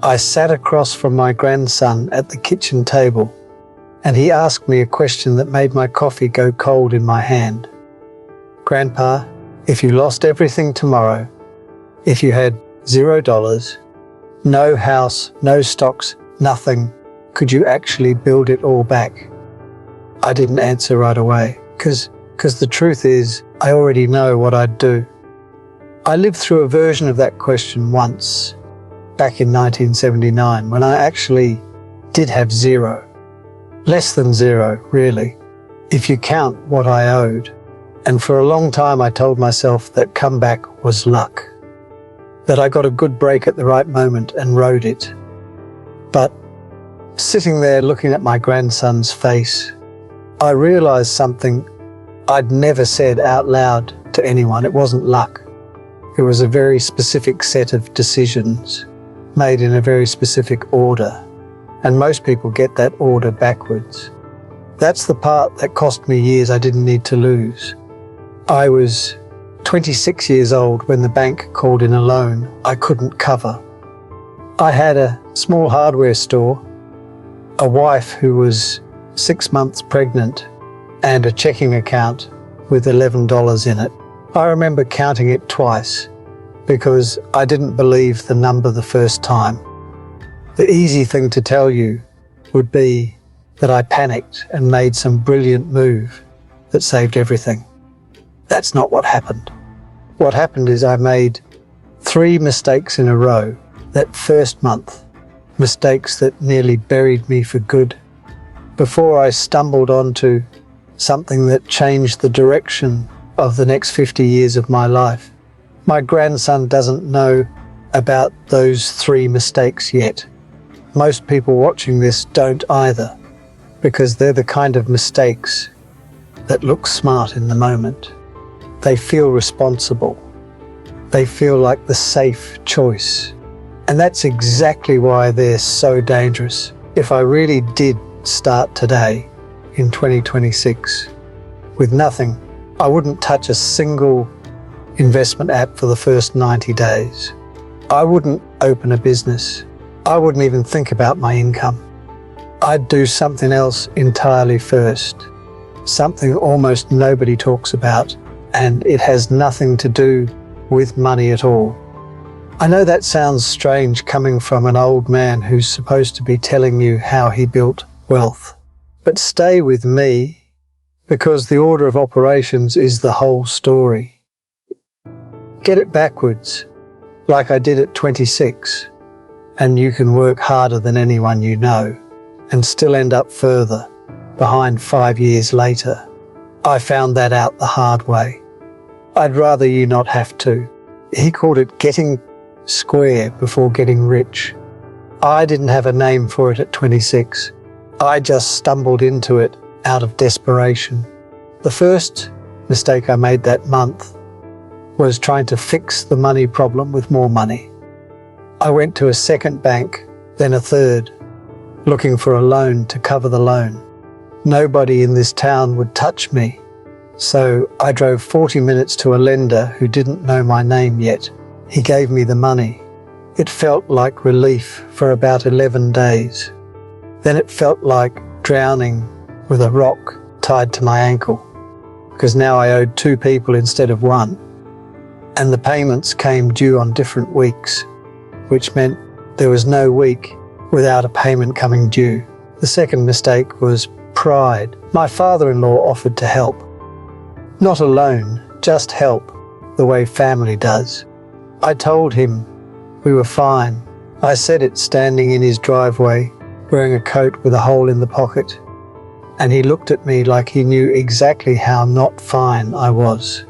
I sat across from my grandson at the kitchen table, and he asked me a question that made my coffee go cold in my hand. "Grandpa, if you lost everything tomorrow, if you had $0, no house, no stocks, nothing, could you actually build it all back?" I didn't answer right away, because the truth is, I already know what I'd do. I lived through a version of that question once, back in 1979, when I actually did have zero. Less than zero, really, if you count what I owed. And for a long time I told myself that comeback was luck, that I got a good break at the right moment and rode it. But sitting there looking at my grandson's face, I realized something I'd never said out loud to anyone. It wasn't luck. It was a very specific set of decisions made in a very specific order. And most people get that order backwards. That's the part that cost me years I didn't need to lose. I was 26 years old when the bank called in a loan I couldn't cover. I had a small hardware store, a wife who was 6 months pregnant, and a checking account with $11 in it. I remember counting it twice because I didn't believe the number the first time. The easy thing to tell you would be that I panicked and made some brilliant move that saved everything. That's not what happened. What happened is I made 3 mistakes in a row that first month, mistakes that nearly buried me for good, before I stumbled onto something that changed the direction of the next 50 years of my life. My grandson doesn't know about those 3 mistakes yet. Most people watching this don't either, because they're the kind of mistakes that look smart in the moment. They feel responsible. They feel like the safe choice. And that's exactly why they're so dangerous. If I really did start today, in 2026, with nothing, I wouldn't touch a single investment app for the first 90 days. I wouldn't open a business. I wouldn't even think about my income. I'd do something else entirely first, something almost nobody talks about, and it has nothing to do with money at all. I know that sounds strange coming from an old man who's supposed to be telling you how he built wealth, but stay with me, because the order of operations is the whole story. Get it backwards, like I did at 26, and you can work harder than anyone you know and still end up further behind 5 years later. I found that out the hard way. I'd rather you not have to. He called it getting square before getting rich. I didn't have a name for it at 26. I just stumbled into it out of desperation. The first mistake I made that month was trying to fix the money problem with more money. I went to a second bank, then a third, looking for a loan to cover the loan. Nobody in this town would touch me, so I drove 40 minutes to a lender who didn't know my name yet. He gave me the money. It felt like relief for about 11 days. Then it felt like drowning with a rock tied to my ankle, because now I owed 2 people instead of 1. And the payments came due on different weeks, which meant there was no week without a payment coming due. The second mistake was pride. My father-in-law offered to help. Not a loan, just help, the way family does. I told him we were fine. I said it standing in his driveway, wearing a coat with a hole in the pocket, and he looked at me like he knew exactly how not fine I was.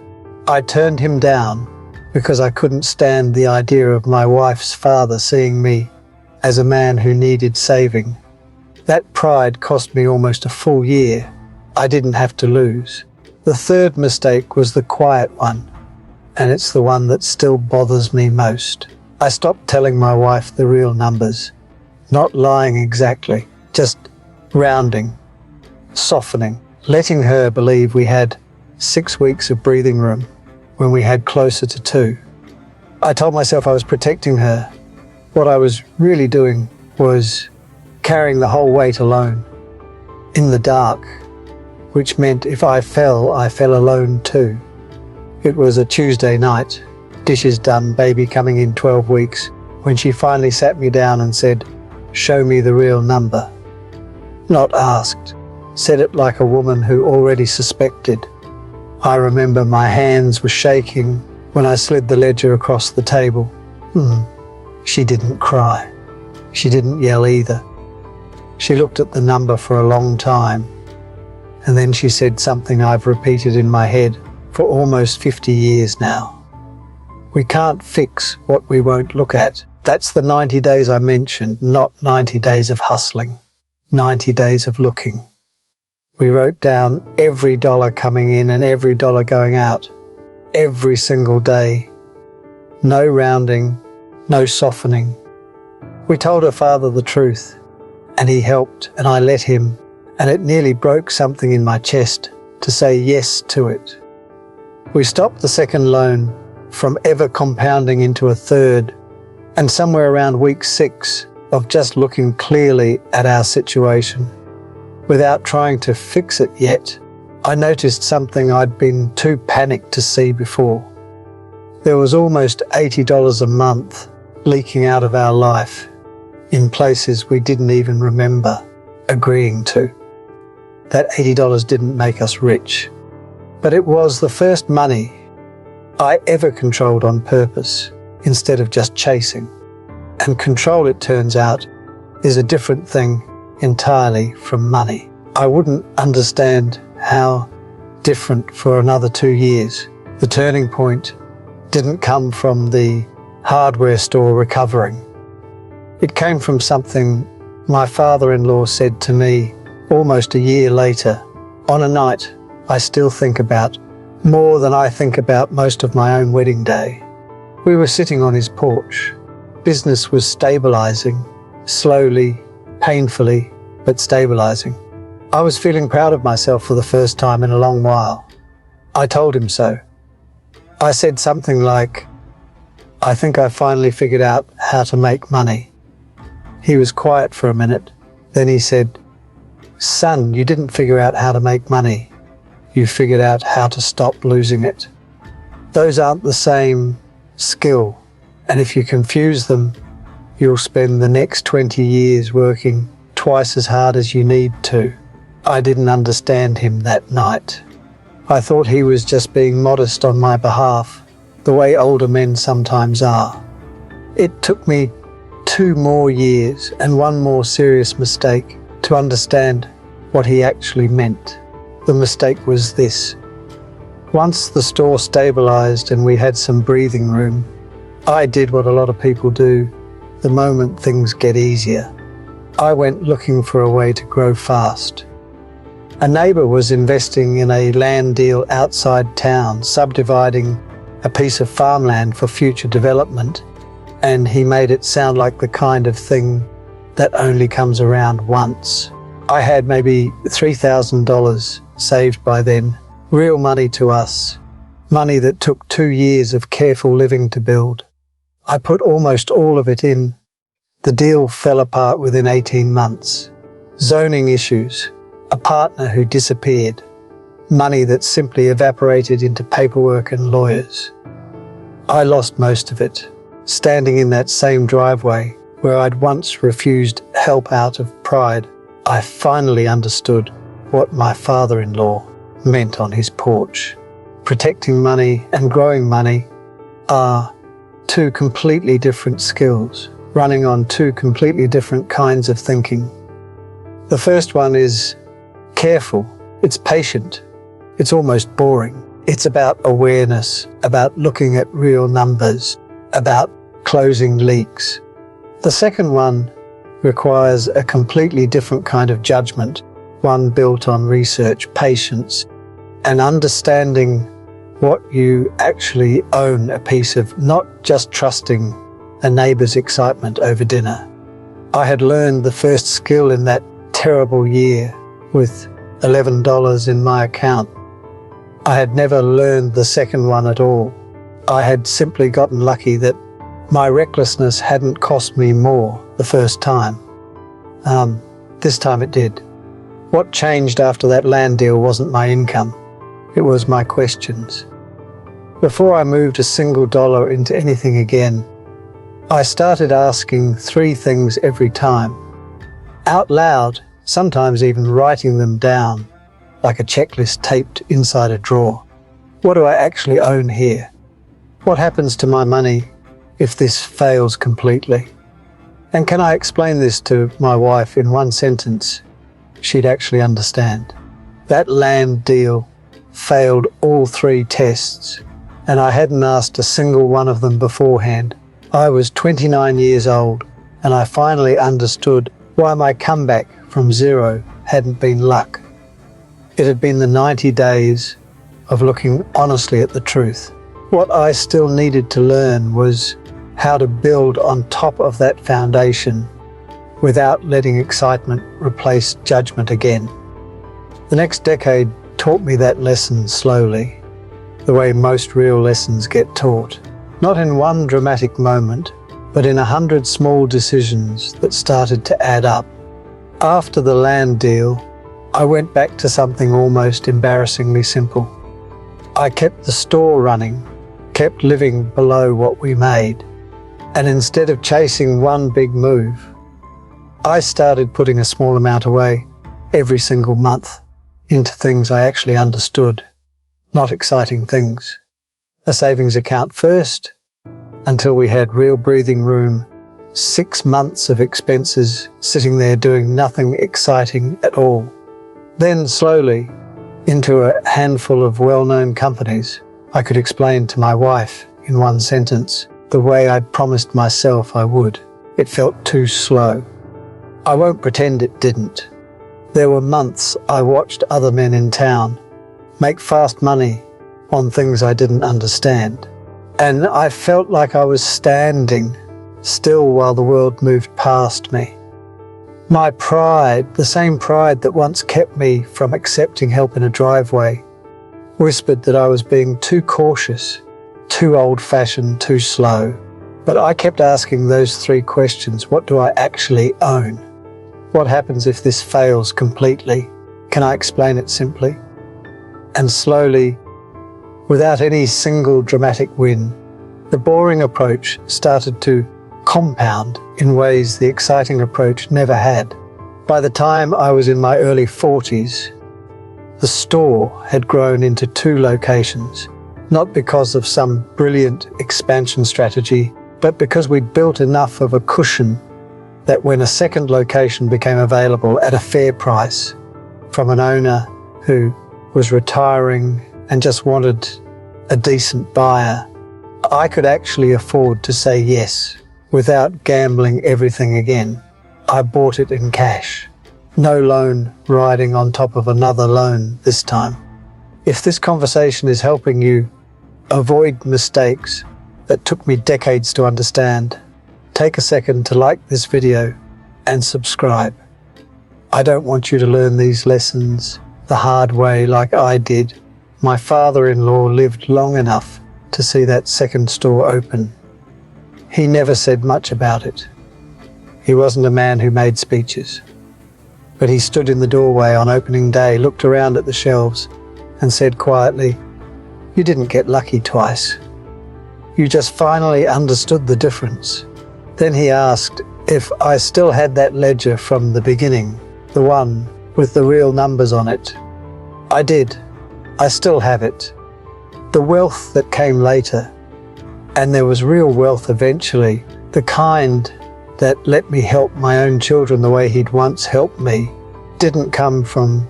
I turned him down because I couldn't stand the idea of my wife's father seeing me as a man who needed saving. That pride cost me almost a full year I didn't have to lose. The third mistake was the quiet one, and it's the one that still bothers me most. I stopped telling my wife the real numbers, not lying exactly, just rounding, softening, letting her believe we had 6 weeks of breathing room when we had closer to 2. I told myself I was protecting her, What I was really doing was carrying the whole weight alone, in the dark, which meant if I fell alone too. It was a Tuesday night, dishes done, baby coming in 12 weeks, when she finally sat me down and said, "Show me the real number." Not asked, said it like a woman who already suspected. I remember my hands were shaking when I slid the ledger across the table. She didn't cry. She didn't yell either. She looked at the number for a long time, and then she said something I've repeated in my head for almost 50 years now. We can't fix what we won't look at. That's the 90 days I mentioned, not 90 days of hustling, 90 days of looking. We wrote down every dollar coming in and every dollar going out, every single day. No rounding, no softening. We told her father the truth, and he helped, and I let him, and it nearly broke something in my chest to say yes to it. We stopped the second loan from ever compounding into a third, and somewhere around week 6 of just looking clearly at our situation, without trying to fix it yet, I noticed something I'd been too panicked to see before. There was almost $80 a month leaking out of our life in places we didn't even remember agreeing to. That $80 didn't make us rich, but it was the first money I ever controlled on purpose instead of just chasing. And control, it turns out, is a different thing entirely from money. I wouldn't understand how different for another 2 years. The turning point didn't come from the hardware store recovering. It came from something my father-in-law said to me almost a year later, on a night I still think about more than I think about most of my own wedding day. We were sitting on his porch. Business was stabilizing, slowly, painfully, but stabilizing. I was feeling proud of myself for the first time in a long while. I told him so. I said something like, "I think I finally figured out how to make money." He was quiet for a minute. Then he said, "Son, you didn't figure out how to make money. You figured out how to stop losing it." Those aren't the same skill, and if you confuse them, you'll spend the next 20 years working twice as hard as you need to. I didn't understand him that night. I thought he was just being modest on my behalf, the way older men sometimes are. It took me 2 more years and 1 more serious mistake to understand what he actually meant. The mistake was this. Once the store stabilized and we had some breathing room, I did what a lot of people do the moment things get easier. I went looking for a way to grow fast. A neighbor was investing in a land deal outside town, subdividing a piece of farmland for future development, and he made it sound like the kind of thing that only comes around once. I had maybe $3,000 saved by then, real money to us, money that took 2 years of careful living to build. I put almost all of it in. The deal fell apart within 18 months. Zoning issues, a partner who disappeared, money that simply evaporated into paperwork and lawyers. I lost most of it, standing in that same driveway where I'd once refused help out of pride. I finally understood what my father-in-law meant on his porch. Protecting money and growing money are 2 completely different skills, running on 2 completely different kinds of thinking. The first one is careful, it's patient, it's almost boring. It's about awareness, about looking at real numbers, about closing leaks. The second one requires a completely different kind of judgment, one built on research, patience, and understanding what you actually own a piece of, not just trusting a neighbor's excitement over dinner. I had learned the first skill in that terrible year with $11 in my account. I had never learned the second one at all. I had simply gotten lucky that My recklessness hadn't cost me more the first time. This time it did. What changed after that land deal wasn't my income. It was my questions. Before I moved a single dollar into anything again, I started asking 3 things every time. Out loud, sometimes even writing them down, like a checklist taped inside a drawer. What do I actually own here? What happens to my money if this fails completely? And can I explain this to my wife in one sentence she'd actually understand? That land deal failed all 3 tests, and I hadn't asked a single one of them beforehand. I was 29 years old, and I finally understood why my comeback from zero hadn't been luck. It had been the 90 days of looking honestly at the truth. What I still needed to learn was how to build on top of that foundation without letting excitement replace judgment again. The next decade taught me that lesson slowly, the way most real lessons get taught. Not in one dramatic moment, but in 100 small decisions that started to add up. After the land deal, I went back to something almost embarrassingly simple. I kept the store running, kept living below what we made, and instead of chasing one big move, I started putting a small amount away every single month into things I actually understood, not exciting things. A savings account first, until we had real breathing room, 6 months of expenses sitting there doing nothing exciting at all. Then slowly, into a handful of well-known companies, I could explain to my wife in one sentence the way I'd promised myself I would. It felt too slow. I won't pretend it didn't. There were months I watched other men in town make fast money on things I didn't understand, and I felt like I was standing still while the world moved past me. My pride, the same pride that once kept me from accepting help in a driveway, whispered that I was being too cautious, too old-fashioned, too slow. But I kept asking those 3 questions. What do I actually own? What happens if this fails completely? Can I explain it simply? And slowly, without any single dramatic win, the boring approach started to compound in ways the exciting approach never had. By the time I was in my early 40s, the store had grown into 2 locations, not because of some brilliant expansion strategy, but because we'd built enough of a cushion that when a second location became available at a fair price from an owner who was retiring and just wanted a decent buyer, I could actually afford to say yes without gambling everything again. I bought it in cash. No loan riding on top of another loan this time. If this conversation is helping you avoid mistakes that took me decades to understand, take a second to like this video and subscribe. I don't want you to learn these lessons the hard way like I did. My father-in-law lived long enough to see that second store open. He never said much about it. He wasn't a man who made speeches. But he stood in the doorway on opening day, looked around at the shelves, and said quietly, "You didn't get lucky twice. You just finally understood the difference." Then he asked if I still had that ledger from the beginning, the one with the real numbers on it. I did. I still have it. The wealth that came later, and there was real wealth eventually, the kind that let me help my own children the way he'd once helped me, didn't come from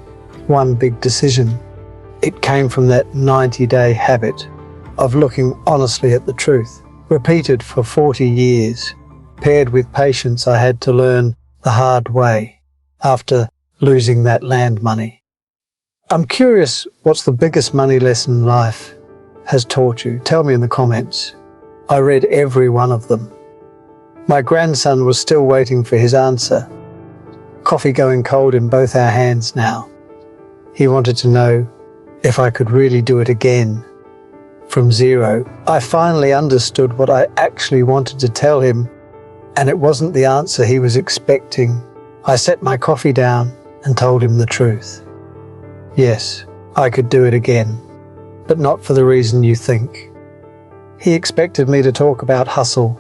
one big decision. It came from that 90-day habit of looking honestly at the truth, repeated for 40 years, paired with patience I had to learn the hard way after losing that land money. I'm curious, what's the biggest money lesson life has taught you? Tell me in the comments. I read every one of them. My grandson was still waiting for his answer. Coffee going cold in both our hands now. He wanted to know if I could really do it again from zero, I finally understood what I actually wanted to tell him, and it wasn't the answer he was expecting. I set my coffee down and told him the truth. Yes, I could do it again, but not for the reason you think. He expected me to talk about hustle,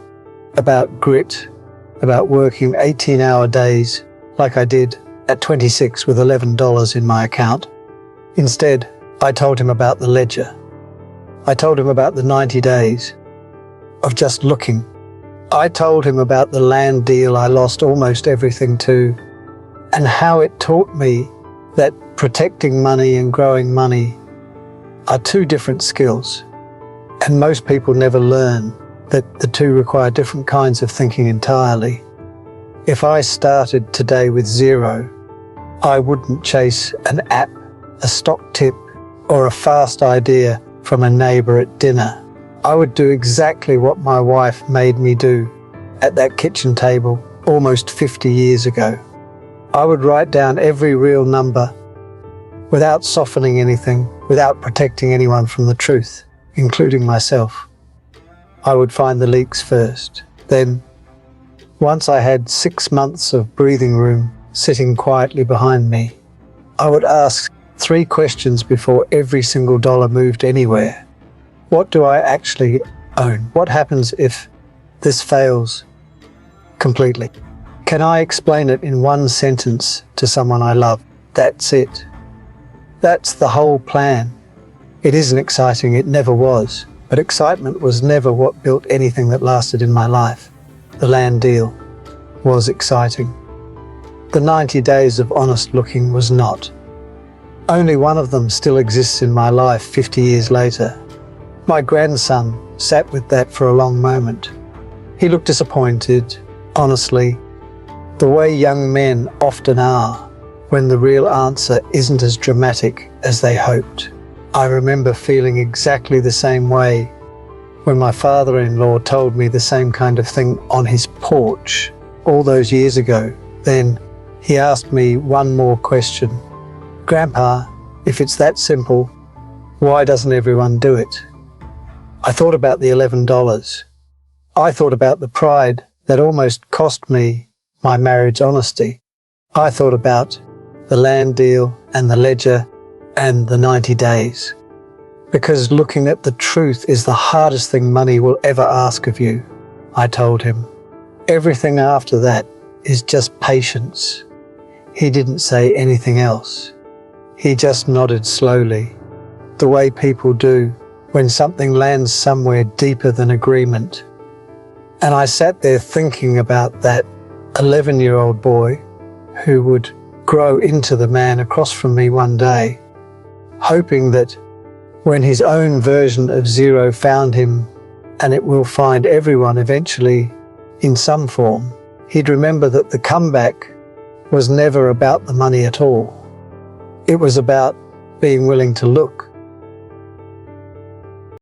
about grit, about working 18-hour days like I did at 26 with $11 in my account. Instead, I told him about the ledger. I told him about the 90 days of just looking. I told him about the land deal I lost almost everything to, and how it taught me that protecting money and growing money are two different skills, and most people never learn that the two require different kinds of thinking entirely. If I started today with zero, I wouldn't chase an app, a stock tip, or a fast idea from a neighbor at dinner. I would do exactly what my wife made me do at that kitchen table almost 50 years ago. I would write down every real number without softening anything, without protecting anyone from the truth, including myself. I would find the leaks first. Then, once I had 6 months of breathing room sitting quietly behind me, I would ask 3 questions before every single dollar moved anywhere. What do I actually own? What happens if this fails completely? Can I explain it in 1 sentence to someone I love? That's it. That's the whole plan. It isn't exciting, it never was. But excitement was never what built anything that lasted in my life. The land deal was exciting. The 90 days of honest looking was not. Only one of them still exists in my life 50 years later. My grandson sat with that for a long moment. He looked disappointed, honestly, the way young men often are when the real answer isn't as dramatic as they hoped. I remember feeling exactly the same way when my father-in-law told me the same kind of thing on his porch all those years ago. Then he asked me one more question. Grandpa, if it's that simple, why doesn't everyone do it? I thought about the $11. I thought about the pride that almost cost me my marriage honesty. I thought about the land deal and the ledger and the 90 days. Because looking at the truth is the hardest thing money will ever ask of you, I told him. Everything after that is just patience. He didn't say anything else. He just nodded slowly, the way people do when something lands somewhere deeper than agreement. And I sat there thinking about that 11-year-old boy who would grow into the man across from me one day, hoping that when his own version of zero found him, and it will find everyone eventually in some form, he'd remember that the comeback was never about the money at all. It was about being willing to look,